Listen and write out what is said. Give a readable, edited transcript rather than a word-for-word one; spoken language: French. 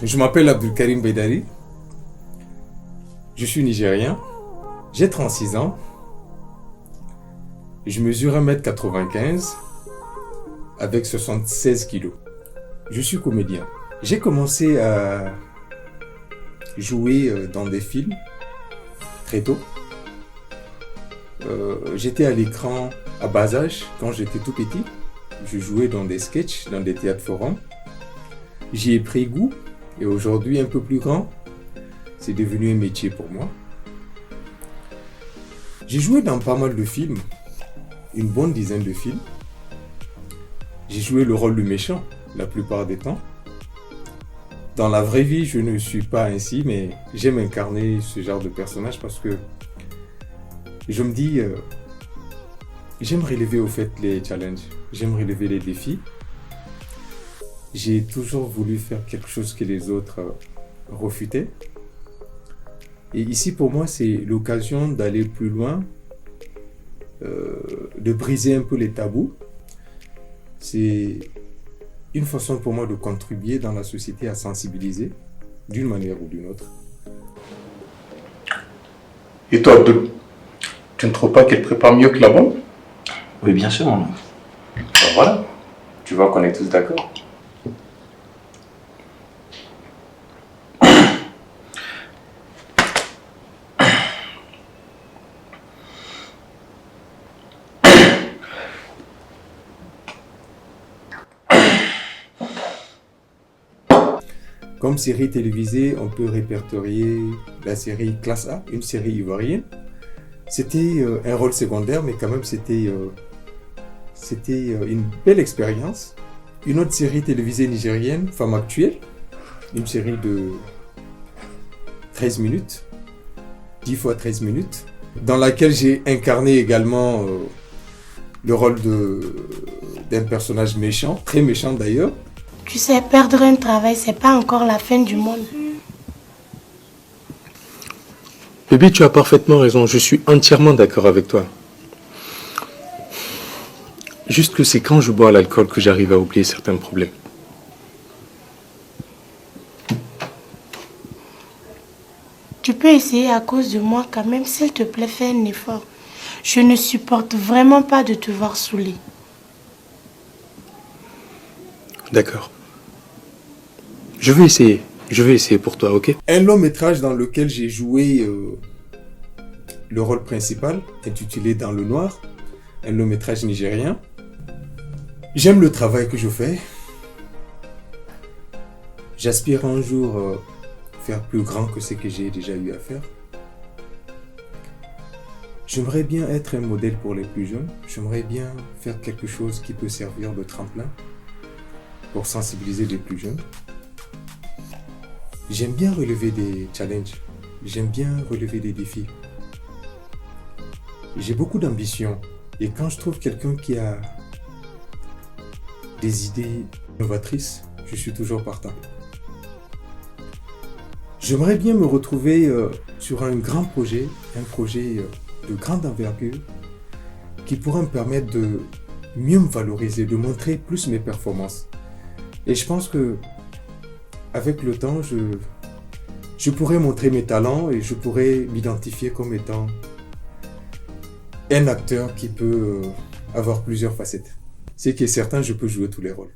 Je m'appelle Abdulkarim Bedari. Je suis nigérien. J'ai 36 ans. Je mesure 1,95 m avec 76 kilos. Je suis comédien. J'ai commencé à jouer dans des films très tôt. J'étais à l'écran à bas âge quand j'étais tout petit. Je jouais dans des sketchs, dans des théâtres forums. J'y ai pris goût et aujourd'hui, un peu plus grand, c'est devenu un métier pour moi. J'ai joué dans pas mal de films, une bonne dizaine de films. J'ai joué le rôle du méchant la plupart des temps. Dans la vraie vie, je ne suis pas ainsi, mais j'aime incarner ce genre de personnage parce que je me dis, j'aime relever au fait les challenges, j'aime relever les défis. J'ai toujours voulu faire quelque chose que les autres refutaient. Et ici, pour moi, c'est l'occasion d'aller plus loin, de briser un peu les tabous. C'est une façon pour moi de contribuer dans la société à sensibiliser d'une manière ou d'une autre. Et toi, Abdul, tu ne trouves pas qu'elle prépare mieux que la bombe? Oui, bien sûr, mon oncle. Ben voilà, tu vois qu'on est tous d'accord. Comme série télévisée, on peut répertorier la série Classe A, une série ivoirienne. C'était un rôle secondaire, mais quand même c'était une belle expérience. Une autre série télévisée nigérienne, Femme Actuelle, une série de 13 minutes, 10 fois 13 minutes, dans laquelle j'ai incarné également le rôle d'un personnage méchant, très méchant d'ailleurs. Tu sais, perdre un travail, c'est pas encore la fin du monde. Bébé, tu as parfaitement raison. Je suis entièrement d'accord avec toi. Juste que c'est quand je bois l'alcool que j'arrive à oublier certains problèmes. Tu peux essayer à cause de moi quand même, s'il te plaît, fais un effort. Je ne supporte vraiment pas de te voir saoulé. D'accord. Je vais essayer pour toi, ok? Un long métrage dans lequel j'ai joué le rôle principal, intitulé Dans le noir, un long métrage nigérien. J'aime le travail que je fais. J'aspire un jour faire plus grand que ce que j'ai déjà eu à faire. J'aimerais bien être un modèle pour les plus jeunes. J'aimerais bien faire quelque chose qui peut servir de tremplin pour sensibiliser les plus jeunes. J'aime bien relever des challenges. J'aime bien relever des défis. J'ai beaucoup d'ambition. Et quand je trouve quelqu'un qui a des idées novatrices, je suis toujours partant. J'aimerais bien me retrouver sur un grand projet, un projet de grande envergure qui pourra me permettre de mieux me valoriser, de montrer plus mes performances. Et je pense que avec le temps, je pourrais montrer mes talents et je pourrais m'identifier comme étant un acteur qui peut avoir plusieurs facettes. Ce qui est certain, je peux jouer tous les rôles.